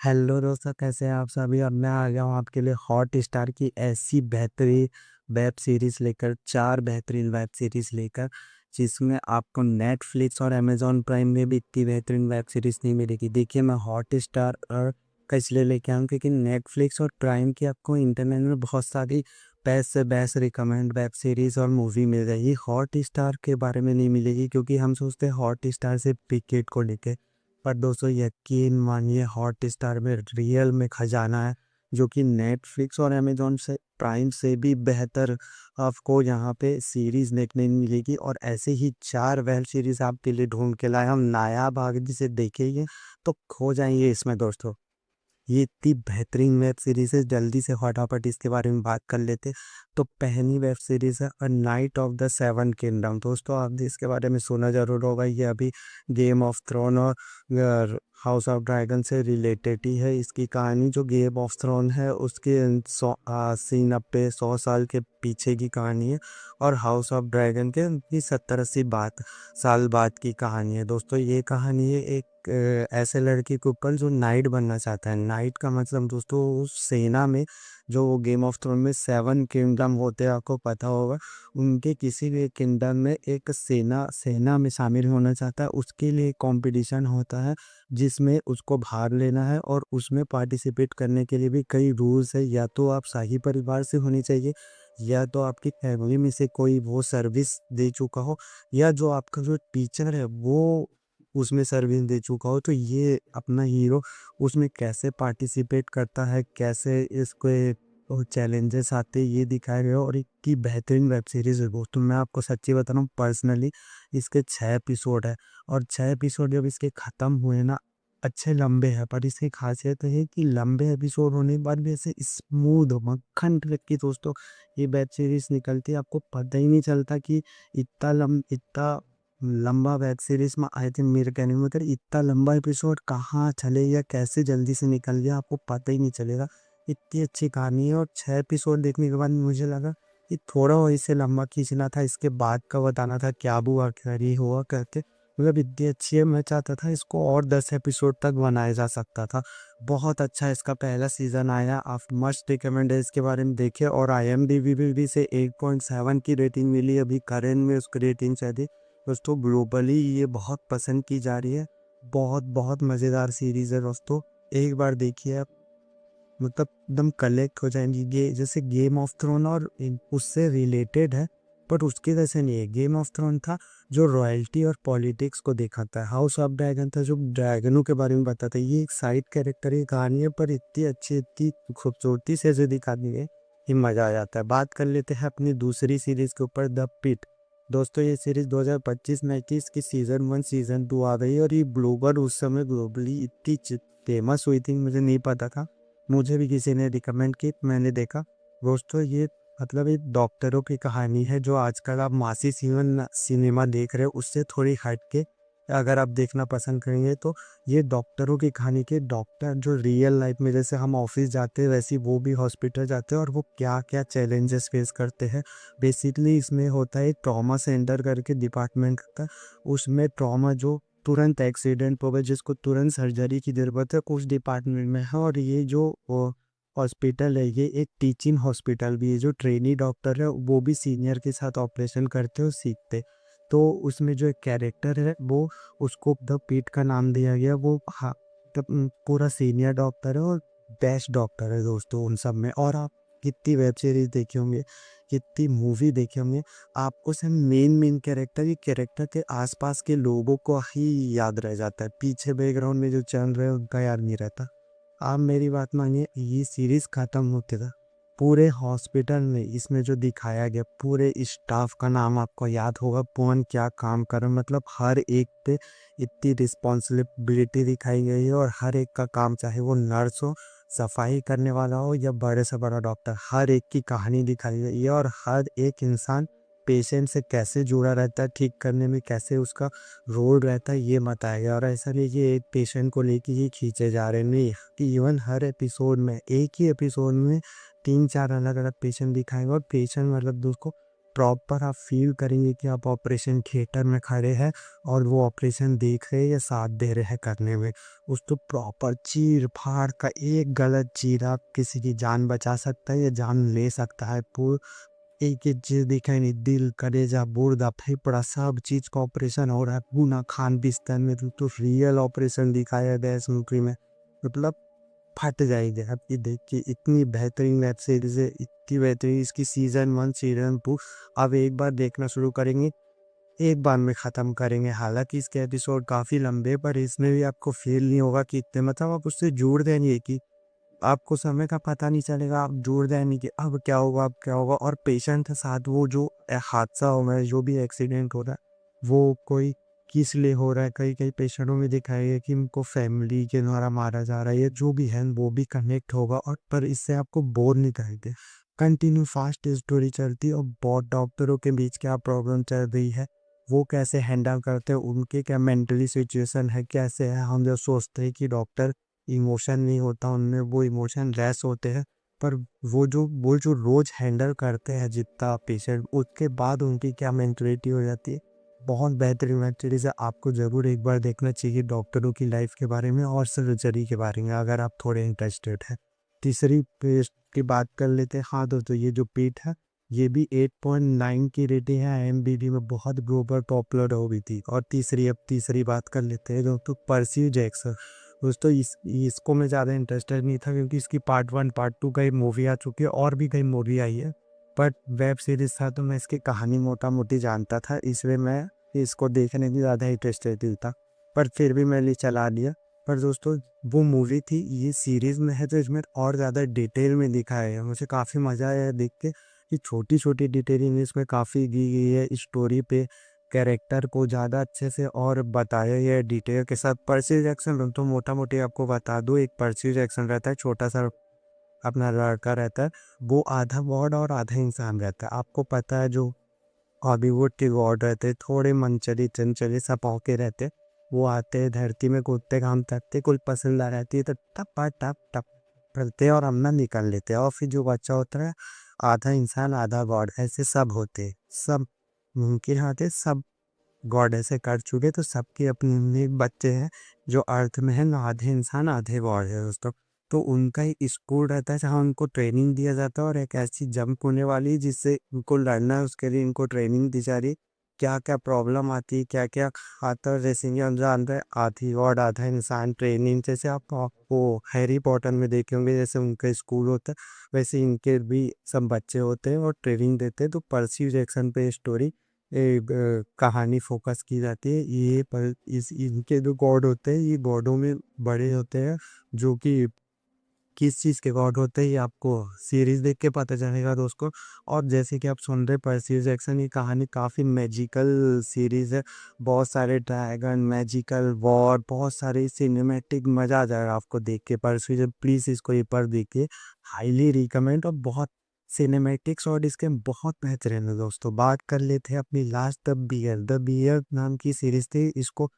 Hello दोस्तों, कैसे हैं आप सभी। और मैं आ गया हूँ आपके लिए हॉट स्टार की ऐसी बेहतरीन वेब सीरीज़ लेकर, 4 बेहतरीन वेब सीरीज़ लेकर, जिसमें आपको नेटफ्लिक्स और अमेज़न प्राइम में भी इतनी बेहतरीन वेब सीरीज़ नहीं मिलेगी। देखिए, मैं हॉट स्टार का इसलिए लेके आया हूँ क्योंकि नेटफ्लिक्स और प्राइम की आपको इंटरनेट में बहुत सारी बेस्ट से बेस्ट रिकमेंड वेब सीरीज़ और मूवी मिल जाएगी। हॉट स्टार के बारे में नहीं मिलेगी क्योंकि हम सोचते हैं हॉट स्टार से क्रिकेट को लेके, पर दोस्तों यकीन मानिए हॉट स्टार में रियल में खजाना है, जो कि नेटफ्लिक्स और अमेज़न से प्राइम से भी बेहतर आपको यहाँ पे सीरीज़ देखने को मिलेगी। और ऐसे ही 4 वेब सीरीज़ आपके लिए ढूँढ के लाए हम, नायाब आग जिसे देखेंगे तो खो जाएँगे इसमें दोस्तों। ये इतनी बेहतरीन वेब सीरीज़ है, जल्दी से फटाफट इसके बारे में बात कर लेते। तो पहली वेब सीरीज़ है a night of the seven kingdom. दोस्तों, आपने इसके बारे में सुना ज़रूर होगा। ये अभी गेम ऑफ थ्रोन और हाउस ऑफ ड्रैगन से रिलेटेड ही है इसकी कहानी। जो गेम ऑफ थ्रोन है उसके 100 के पीछे की कहानी है, और हाउस ऑफ ड्रैगन के 70-80 साल बाद की कहानी है। दोस्तों, ये कहानी है एक ऐसे लड़के के ऊपर जो नाइट बनना चाहता है। नाइट का मतलब दोस्तों उस सेना में, जो गेम ऑफ थ्रोन में 7 किंगडम होते हैं, आपको पता होगा। उनके किसी भी किंगडम में एक सेना सेना में शामिल होना चाहता है, उसके लिए कंपटीशन होता है जिसमें उसको भाग लेना है। और उसमें पार्टिसिपेट करने के लिए भी कई रूल्स है। या तो आप शाही परिवार से होनी चाहिए, या तो आपकी फैमिली में से कोई वो सर्विस दे चुका हो, या जो आपका जो टीचर है वो उसमें सर्विस दे चुका हो। तो ये अपना हीरो उसमें कैसे पार्टिसिपेट करता है, कैसे इसको चैलेंजेस आते हैं, ये दिखाया गया। और इतनी बेहतरीन वेब सीरीज़ है दोस्तों, मैं आपको सच्ची बता रहा हूँ। पर्सनली इसके 6 एपिसोड है, और 6 एपिसोड जब इसके ख़त्म हुए ना, अच्छे लंबे हैं, पर इसकी खासियत है कि लंबे एपिसोड होने के बाद भी ऐसे स्मूथ मक्खन ट्रक की दोस्तों ये वेब सीरीज़ निकलती है। आपको पता ही नहीं चलता कि इतना लंबा वेब सीरीज़ में आए थे। मेरे कहने में मतलब इतना लंबा एपिसोड कहाँ चले गया, कैसे जल्दी से निकल गया, आपको पता ही नहीं चलेगा। इतनी अच्छी कहानी है। और 6 एपिसोड देखने के बाद मुझे लगा कि थोड़ा और इसे लंबा खींचना था, इसके बाद का बताना था क्या हुआ क्या नहीं हुआ करके। मतलब इतनी अच्छी है, मैं चाहता था इसको और 10 एपिसोड तक बनाया जा सकता था। बहुत अच्छा इसका पहला सीज़न आया, आप मस्ट रिकमेंड है इसके बारे में देखिए। और IMDb भी से 8.7 की रेटिंग मिली अभी करंट में उसकी रेटिंग से अधिक। दोस्तों, ग्लोबली ये बहुत पसंद की जा रही है। बहुत बहुत मज़ेदार सीरीज़ है दोस्तों, एक बार देखिए आप, मतलब एकदम कलेक्ट हो जाएंगी। जैसे गेम ऑफ थ्रोन और उससे रिलेटेड है, बट उसके जैसे नहीं है। गेम ऑफ थ्रोन था जो रॉयल्टी और पॉलिटिक्स को दिखाता है, हाउस ऑफ ड्रैगन था जो ड्रैगनों के बारे में बताता है। ये एक साइड कैरेक्टर की कहानी है, पर इतनी अच्छी इतनी खूबसूरती से जो दिखाती है कि मज़ा आ जाता है। बात कर लेते हैं अपनी दूसरी सीरीज़ के ऊपर, द पिट। दोस्तों, ये सीरीज़ 2025 में की, इसकी सीज़न 1 सीज़न 2 आ गई, और ये ब्लूबर उस समय ग्लोबली इतनी फेमस हुई थी, मुझे नहीं पता था। मुझे भी किसी ने रिकमेंड की, मैंने देखा। दोस्तों, ये मतलब एक डॉक्टरों की कहानी है, जो आजकल आप मासी सिनेमा देख रहे हो उससे थोड़ी हट के अगर आप देखना पसंद करेंगे, तो ये डॉक्टरों की कहानी के डॉक्टर जो रियल लाइफ में जैसे हम ऑफिस जाते हैं वैसे वो भी हॉस्पिटल जाते हैं, और वो क्या क्या चैलेंजेस फेस करते हैं। बेसिकली इसमें होता है ट्रॉमा सेंटर करके डिपार्टमेंट का, उसमें ट्रॉमा जो तुरंत एक्सीडेंट हो गए जिसको तुरंत सर्जरी की ज़रूरत है, उस डिपार्टमेंट में है। और ये जो हॉस्पिटल है, ये एक टीचिंग हॉस्पिटल भी है। जो ट्रेनी डॉक्टर है वो भी सीनियर के साथ ऑपरेशन करते और सीखते। तो उसमें जो एक कैरेक्टर है वो, उसको द पीट का नाम दिया गया। वो हाँ, पूरा सीनियर डॉक्टर है और बेस्ट डॉक्टर है दोस्तों उन सब में। और आप कितनी वेब सीरीज देखे होंगे, कितनी मूवी देखे होंगे, आपको सिर्फ मेन कैरेक्टर के आसपास के लोगों को ही याद रह जाता है, पीछे बैकग्राउंड में जो चल रहे हैं उनका याद नहीं रहता। आप मेरी बात मानिए, ये सीरीज खत्म होते था पूरे हॉस्पिटल में इसमें जो दिखाया गया, पूरे स्टाफ का नाम आपको याद होगा, कौन क्या काम कर रहा है। मतलब हर एक पे इतनी रिस्पॉन्सिबिलिटी दिखाई गई है, और हर एक का काम, चाहे वो नर्स हो, सफाई करने वाला हो, या बड़े से बड़ा डॉक्टर, हर एक की कहानी दिखाई गई है। और हर एक इंसान पेशेंट से कैसे जुड़ा रहता है, ठीक करने में कैसे उसका रोल रहता है, ये बताया गया। और ऐसा नहीं कि एक पेशेंट को लेके ही खींचे जा रहे हैं, नहीं, कि इवन हर एपिसोड में, एक ही एपिसोड में 3-4 अलग अलग पेशेंट दिखाएंगे। और पेशेंट मतलब उसको प्रॉपर आप फ़ील करेंगे कि आप ऑपरेशन थिएटर में खड़े हैं और वो ऑपरेशन देख रहे हैं या साथ दे रहे हैं करने में। दोस्तों प्रॉपर चीर-फाड़ का एक गलत चीरा किसी की जान बचा सकता है या जान ले सकता है। एक-एक चीज़ दिखाई नहीं, दिल, कलेजा, गुर्दा, फेफड़ा सब चीज़ का ऑपरेशन हो रहा है खून-खान बिस्तर में। तो रियल ऑपरेशन दिखाया गया है इस मूवी में। मतलब फट जाएँगे आप ये देख के, इतनी बेहतरीन वेब सीरीज़ है, इतनी बेहतरीन इसकी सीज़न 1, सीज़न 2 आप एक बार देखना शुरू करेंगे, एक बार में ख़त्म करेंगे। हालाँकि इसके एपिसोड काफ़ी लंबे हैं, पर इसमें भी आपको फ़ील नहीं होगा कि इतने मतलब आप उससे जुड़ जाएँगे कि आपको समय का पता नहीं चलेगा, आप जुड़ जाएँगे कि अब क्या होगा, अब क्या होगा। और पेशेंट के साथ वो जो हादसा हो रहा है, जो भी एक्सीडेंट हो रहा है, वो कोई किस लिए हो रहा है। कई-कई पेशेंटों में दिखाया गया है कि उनको फैमिली के द्वारा मारा जा रहा है या जो भी है, वो भी कनेक्ट होगा और पर इससे आपको बोर नहीं करेंगे। कंटिन्यू फास्ट स्टोरी चलती है और बहुत डॉक्टरों के बीच क्या प्रॉब्लम चल रही है, वो कैसे हैंडल करते हैं, उनके क्या मेंटली सिचुएशन है, कैसे है। हम जो सोचते हैं कि डॉक्टर इमोशन नहीं होता उनमें, वो इमोशन लेस होते हैं, पर वो जो रोज़ हैंडल करते हैं जितना पेशेंट, उसके बाद उनकी क्या मेंटालिटी हो जाती है। बहुत बेहतरीन वेब सीरीज़ है, आपको ज़रूर एक बार देखना चाहिए डॉक्टरों की लाइफ के बारे में और सर्जरी के बारे में अगर आप थोड़े इंटरेस्टेड हैं। तीसरी पेस्ट की बात कर लेते हैं। हाँ दोस्तों, ये जो पीठ है, ये भी 8.9 की रेटिंग है, आईएमडीबी में बहुत ग्लोबल पॉपुलर हो गई थी। और तीसरी बात कर लेते हैं दोस्तों, पर्सी जैक्सन। दोस्तों इसको मैं ज़्यादा इंटरेस्टेड नहीं था क्योंकि इसकी पार्ट 1, पार्ट 2 कई मूवी आ चुकी है और भी कई मूवी आई है। बट वेब सीरीज़ था तो मैं इसकी कहानी मोटा-मोटी जानता था, इसलिए मैं इसको देखने में ज़्यादा इंटरेस्टेड नहीं था। पर फिर भी मैंने चला लिया। पर दोस्तों वो मूवी थी, ये सीरीज़ में है तो इसमें और ज़्यादा डिटेल में दिखाया है। मुझे काफ़ी मज़ा आया देख के कि छोटी-छोटी डिटेलिंग इसमें काफ़ी दी गई है स्टोरी पे, कैरेक्टर को ज़्यादा अच्छे से और बताया गया है डिटेल के साथ। पर्सी जैक्सन तो मोटा-मोटी आपको बता दूँ, एक पर्सी जैक्सन रहता है, छोटा-सा अपना लड़का रहता है, वो आधा गॉड और आधा इंसान रहता है। आपको पता है जो हॉलीवुड के गॉड रहते हैं, थोड़े मनचली चंचले सा भौंके रहते हैं। वो आते हैं धरती में कूदते काम करते, कोई पसंद आ रहती है तो टपा टप टप करते हैं और अपना निकाल लेते हैं। और फिर जो बच्चा होता है, आधा इंसान आधा गॉड, ऐसे सब होते हैं। सब मुमकिन होते, सब गॉड ऐसे कर चुके, तो सबके अपने अपने बच्चे हैं जो अर्थ में है ना, आधे इंसान आधे गॉड है दोस्तों। तो उनका एक स्कूल रहता है जहाँ उनको ट्रेनिंग दिया जाता है और एक ऐसी जंप होने वाली है जिससे उनको लड़ना है, उसके लिए इनको ट्रेनिंग दी जा रही है। क्या क्या प्रॉब्लम आती है, क्या क्या आता है, जैसे कि हम जानते हैं आधी गॉड आधा इंसान ट्रेनिंग, जैसे आप वो हैरी पॉटर में देखे होंगे, जैसे उनका स्कूल होता है वैसे इनके भी सब बच्चे होते हैं और ट्रेनिंग देते हैं। तो पर्सी जैक्सन पे स्टोरी कहानी फोकस की जाती है। ये पर इस इनके जो गॉड होते हैं, ये गॉडों में बड़े होते हैं, जो कि किस चीज़ के गॉड होते हैं ये आपको सीरीज़ देख के पता चलेगा दोस्तों। और जैसे कि आप सुन रहे पर्सी जैक्सन, ये कहानी काफ़ी मैजिकल सीरीज़ है। बहुत सारे ड्रैगन, मैजिकल वॉर, बहुत सारे सिनेमैटिक, मज़ा आ जाएगा आपको देख के। पर्सी जब प्लीज़ इसको एक बार देखिए, हाईली रिकमेंड। और बहुत सिनेमैटिक्स और इसके बहुत बेहतरीन है दोस्तों। बात कर लेते हैं अपनी लास्ट, द बियर नाम की सीरीज़ थी। इसको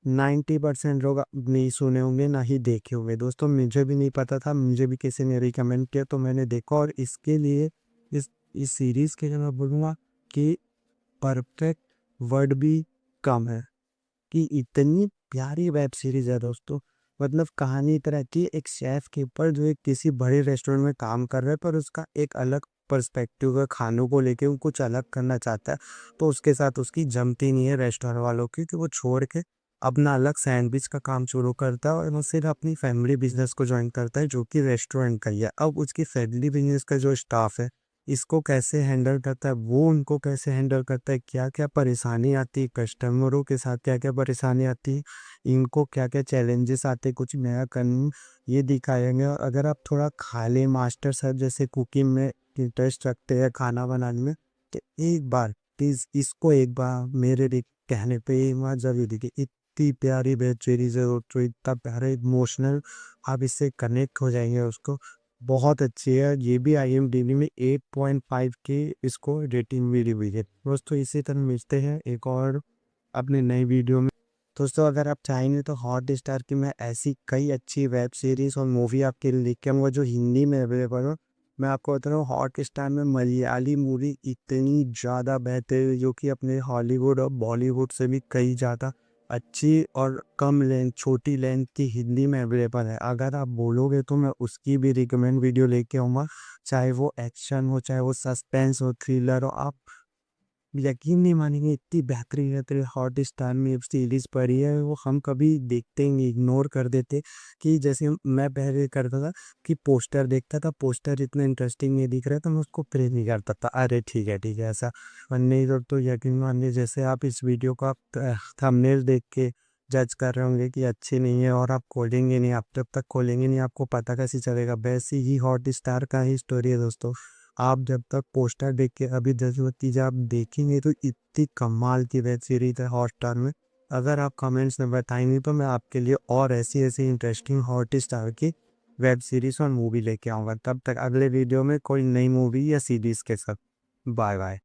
90% लोग नहीं सुने होंगे, ना ही देखे होंगे दोस्तों। मुझे भी नहीं पता था, मुझे भी किसी ने रिकमेंड किया तो मैंने देखा। और इसके लिए इस सीरीज़ के लिए मैं बोलूँगा कि परफेक्ट वर्ड भी कम है कि इतनी प्यारी वेब सीरीज़ है दोस्तों। मतलब कहानी इस तरह की, एक शेफ़ के ऊपर जो एक किसी बड़े रेस्टोरेंट में काम कर रहा है, पर उसका एक अलग पर्सपेक्टिव है खानों को लेके, वो कुछ अलग करना चाहता है। तो उसके साथ उसकी जमती नहीं है रेस्टोरेंट वालों की, कि वो छोड़ के अपना अलग सैंडविच का काम शुरू करता है और वो सिर्फ अपनी फैमिली बिजनेस को ज्वाइन करता है जो कि रेस्टोरेंट का ही है। अब उसकी फैमिली बिजनेस का जो स्टाफ है, इसको कैसे हैंडल करता है, वो उनको कैसे हैंडल करता है, क्या-क्या परेशानी आती है, कस्टमरों के साथ क्या-क्या परेशानी आती है, इनको क्या-क्या चैलेंजेस आते हैं कुछ नया करने, ये दिखाएँगे। और अगर आप थोड़ा खाने मास्टर शेफ़ जैसे कुकिंग में इंटरेस्ट रखते हैं, खाना बनाने में, तो एक बार प्लीज़ इसको एक बार मेरे कहने पे एक बार ज़रूर देखिए। इतनी प्यारी वेब सीरीज़ है दोस्तों, इतना प्यारा इमोशनल, आप इससे कनेक्ट हो जाएँगे उसको। बहुत अच्छी है, ये भी आईएमडीबी में 8.5 की इसको रेटिंग मिली हुई है। दोस्तों इसी तरह मिलते हैं एक और अपने नई वीडियो में। दोस्तों अगर आप चाहेंगे तो हॉटस्टार की मैं ऐसी कई अच्छी वेब सीरीज़ और मूवी आपके लिए लेके आऊँगा जो हिंदी में अवेलेबल हो। मैं आपको बता रहा हूँ हॉटस्टार में मलयाली मूवी इतनी ज़्यादा बेहतर है, जो कि अपने हॉलीवुड और बॉलीवुड से भी कई ज़्यादा अच्छी और कम लेंथ, छोटी लेंथ की हिंदी में अवेलेबल है। अगर आप बोलोगे तो मैं उसकी भी रिकमेंड वीडियो लेके आऊँगा, चाहे वो एक्शन हो, चाहे वो सस्पेंस हो, थ्रिलर हो। आप यकीन नहीं मानेंगे, इतनी बेहतरीन बेहतरीन हॉटस्टार में सीरीज़ पड़ी है, वो हम कभी देखते ही नहीं, इग्नोर कर देते। कि जैसे मैं पहले करता था कि पोस्टर देखता था, पोस्टर इतना इंटरेस्टिंग नहीं दिख रहा था, मैं उसको प्ले नहीं करता था, अरे ठीक है ऐसा। और नहीं तो यकीन मानिए, जैसे आप इस वीडियो को आप थंबनेल देख के जज कर रहे होंगे कि अच्छी नहीं है और आप खोलेंगे नहीं, आप जब तक खोलेंगे नहीं आपको पता कैसे चलेगा। वैसे ही हॉटस्टार का ही स्टोरी है दोस्तों। आप जब तक पोस्टर देख के अभी जज़्बात चीज़ें आप देखेंगे तो इतनी कमाल की वेब सीरीज़ है हॉटस्टार में। अगर आप कमेंट्स में बताएँगे तो मैं आपके लिए और ऐसी-ऐसी इंटरेस्टिंग हॉटस्टार की वेब सीरीज़ और मूवी लेके आऊँगा। तब तक अगले वीडियो में कोई नई मूवी या सीरीज़ के साथ। Bye bye.